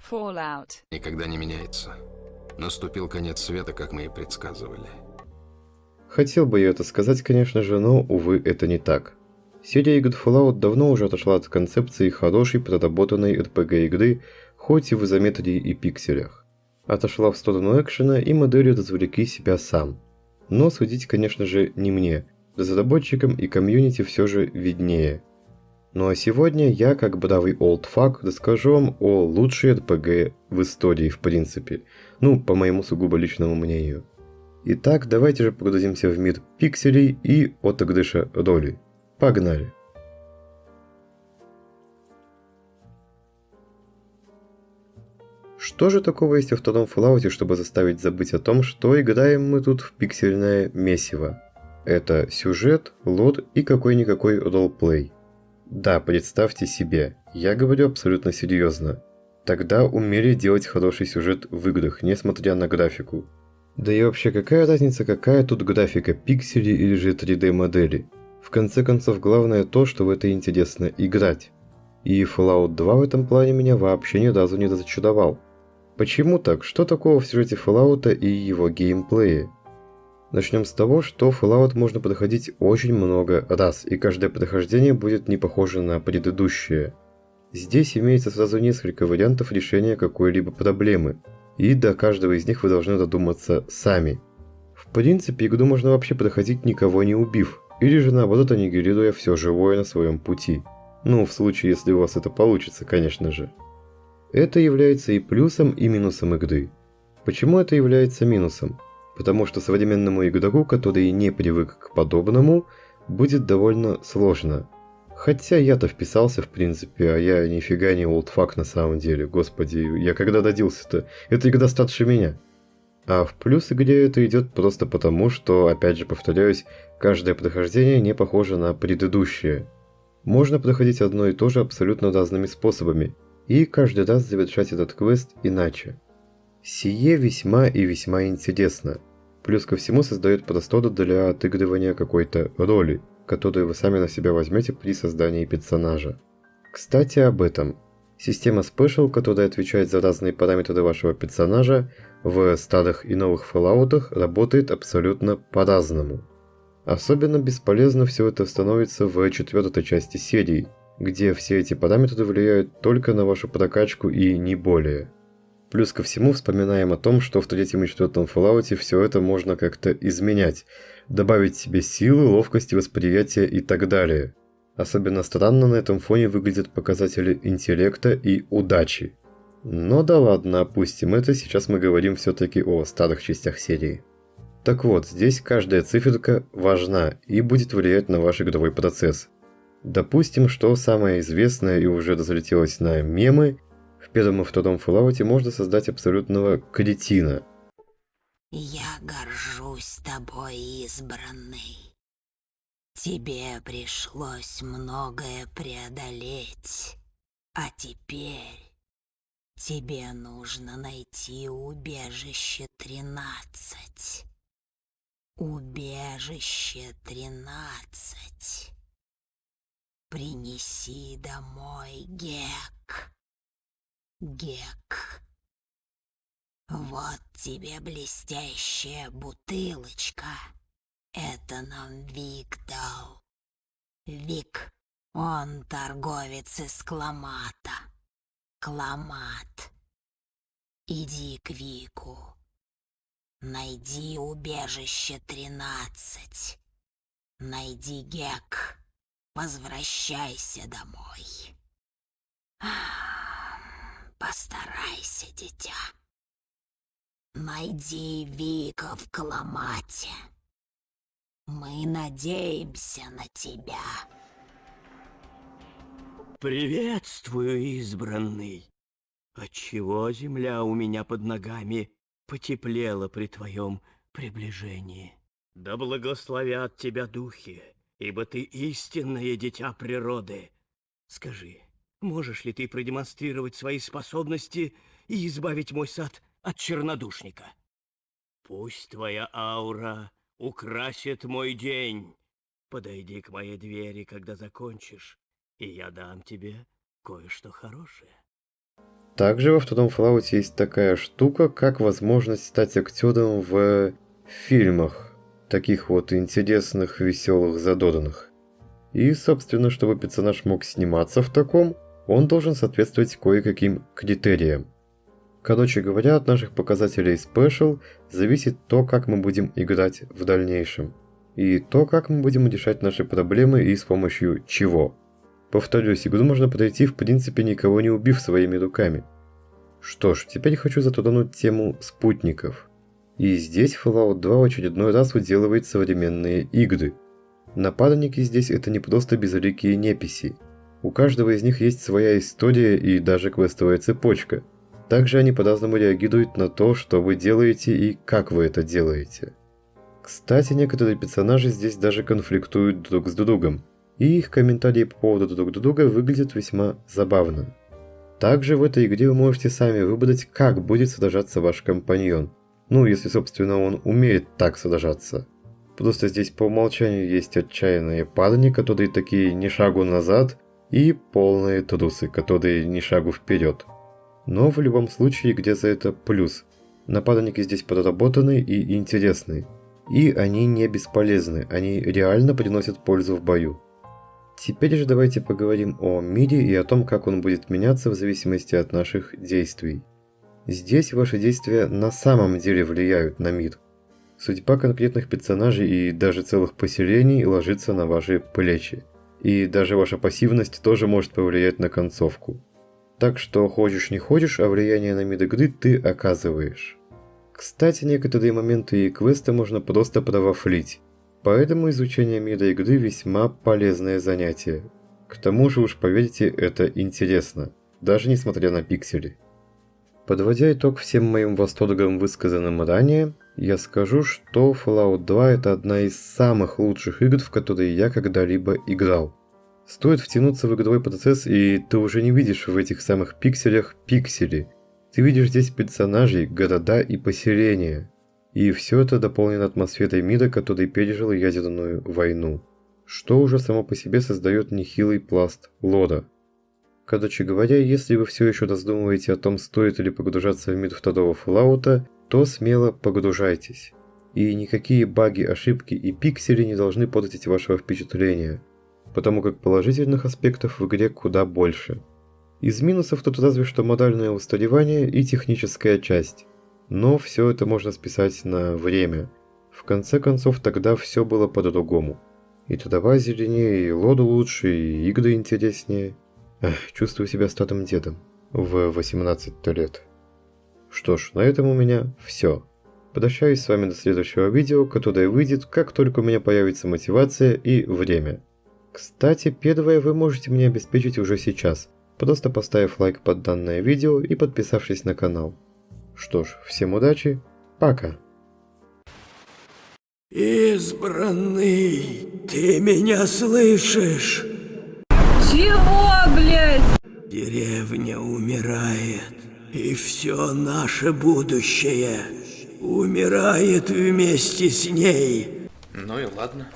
Fallout. Никогда не меняется. Наступил конец света, как мы и предсказывали. Хотел бы я это сказать, конечно же, но, увы, это не так. Серия игр Fallout давно уже отошла от концепции хорошей проработанной RPG игры, хоть и в изометрии и пикселях. Отошла в сторону экшена и модели развлеки себя сам. Но судить, конечно же, не мне. Разработчикам и комьюнити все же виднее. Ну а сегодня я, как бравый олдфак, расскажу вам о лучшей RPG в истории, в принципе. Ну, по моему сугубо личному мнению. Итак, давайте же погрузимся в мир пикселей и отыгрыша роли. Погнали! Что же такого есть во втором Fallout, чтобы заставить забыть о том, что играем мы тут в пиксельное месиво? Это сюжет, лор и какой-никакой ролплей. Да, представьте себе, я говорю абсолютно серьезно. Тогда умели делать хороший сюжет в играх, несмотря на графику. Да и вообще, какая разница, какая тут графика, пиксели или же 3D модели? В конце концов, главное то, что в это интересно играть. И Fallout 2 в этом плане меня вообще ни разу не разочаровал. Почему так? Что такого в сюжете Fallout и его геймплее? Начнем с того, что Fallout можно проходить очень много раз, и каждое прохождение будет не похоже на предыдущее. Здесь имеется сразу несколько вариантов решения какой-либо проблемы, и до каждого из них вы должны додуматься сами. В принципе, игру можно вообще проходить никого не убив, или же наоборот аннигилируя все живое на своем пути. Ну, в случае, если у вас это получится, конечно же. Это является и плюсом, и минусом игры. Почему это является минусом? Потому что современному игроку, который не привык к подобному, будет довольно сложно. Хотя я-то вписался в принципе, а я нифига не олдфак на самом деле. Господи, я когда родился-то? Эта игра старше меня. А в плюс игре это идет просто потому, что, опять же повторяюсь, каждое прохождение не похоже на предыдущее. Можно проходить одно и то же абсолютно разными способами, и каждый раз завершать этот квест иначе. Сие весьма и весьма интересно. Плюс ко всему создает простор для отыгрывания какой-то роли, которую вы сами на себя возьмете при создании персонажа. Кстати, об этом. Система Special, которая отвечает за разные параметры вашего персонажа, в старых и новых Fallout'ах работает абсолютно по-разному. Особенно бесполезно все это становится в четвертой части серии, где все эти параметры влияют только на вашу прокачку и не более. Плюс ко всему вспоминаем о том, что в третьем и четвертом Fallout все это можно как-то изменять, добавить себе силы, ловкости, восприятия и так далее. Особенно странно на этом фоне выглядят показатели интеллекта и удачи. Но да ладно, опустим это, сейчас мы говорим все-таки о старых частях серии. Так вот, здесь каждая циферка важна и будет влиять на ваш игровой процесс. Допустим, что самое известное и уже разлетелось на мемы, в первом и втором Fallout можно создать абсолютного кретина. Я горжусь тобой, избранный. Тебе пришлось многое преодолеть, а теперь тебе нужно найти убежище 13. Убежище 13. Принеси домой Гек. Гек. Вот тебе блестящая бутылочка. Это нам Вик дал. Вик, он торговец из Кламата. Кламат. Иди к Вику. Найди убежище 13. Найди Гек. Возвращайся домой. Постарайся, дитя. Найди Вика в Каламате. Мы надеемся на тебя. Приветствую, избранный. Отчего земля у меня под ногами потеплела при твоем приближении? Да благословят тебя духи, ибо ты истинное дитя природы. Скажи, можешь ли ты продемонстрировать свои способности и избавить мой сад от чернодушника? Пусть твоя аура украсит мой день. Подойди к моей двери, когда закончишь, и я дам тебе кое-что хорошее. Также во втором Fallout есть такая штука, как возможность стать актером в фильмах, таких вот интересных, веселых, задорных. И, собственно, чтобы персонаж мог сниматься в таком, он должен соответствовать кое-каким критериям. Короче говоря, от наших показателей Special зависит то, как мы будем играть в дальнейшем. И то, как мы будем решать наши проблемы и с помощью чего. Повторюсь, игру можно пройти в принципе никого не убив своими руками. Что ж, теперь хочу затронуть тему спутников. И здесь Fallout 2 в очередной раз уделывает современные игры. Напарники здесь это не просто безликие неписи. У каждого из них есть своя история и даже квестовая цепочка. Также они по-разному реагируют на то, что вы делаете и как вы это делаете. Кстати, некоторые персонажи здесь даже конфликтуют друг с другом, и их комментарии по поводу друг друга выглядят весьма забавно. Также в этой игре вы можете сами выбрать, как будет сражаться ваш компаньон. Ну, если, собственно, он умеет так сражаться. Просто здесь по умолчанию есть отчаянные парни, которые такие ни шагу назад, и полные трусы, которые ни шагу вперед. Но в любом случае, где за это плюс. Напарники здесь проработаны и интересны. И они не бесполезны, они реально приносят пользу в бою. Теперь же давайте поговорим о мире и о том, как он будет меняться в зависимости от наших действий. Здесь ваши действия на самом деле влияют на мир. Судьба конкретных персонажей и даже целых поселений ложится на ваши плечи. И даже ваша пассивность тоже может повлиять на концовку. Так что хочешь не хочешь, а влияние на мир игры ты оказываешь. Кстати, некоторые моменты и квесты можно просто провафлить. Поэтому изучение мира игры весьма полезное занятие. К тому же, уж поверьте, это интересно, даже несмотря на пиксели. Подводя итог всем моим восторгам, высказанным ранее, я скажу, что Fallout 2 это одна из самых лучших игр, в которые я когда-либо играл. Стоит втянуться в игровой процесс, и ты уже не видишь в этих самых пикселях пиксели. Ты видишь здесь персонажей, города и поселения. И все это дополнено атмосферой мира, который пережил ядерную войну. Что уже само по себе создает нехилый пласт лора. Короче говоря, если вы все еще раздумываете о том, стоит ли погружаться в мир второго Fallout, то смело погружайтесь. И никакие баги, ошибки и пиксели не должны портить вашего впечатления. Потому как положительных аспектов в игре куда больше. Из минусов тут разве что модальное устаревание и техническая часть. Но все это можно списать на время. В конце концов, тогда все было по-другому. И трава зеленее, и лор лучше, и игры интереснее. Чувствую себя старым дедом в 18 лет. Что ж, на этом у меня все. Прощаюсь с вами до следующего видео, которое выйдет, как только у меня появится мотивация и время. Кстати, первое вы можете мне обеспечить уже сейчас, просто поставив лайк под данное видео и подписавшись на канал. Что ж, всем удачи, пока! Избранный, ты меня слышишь? Чего, блядь? Деревня умирает, и все наше будущее умирает вместе с ней. Ну и ладно.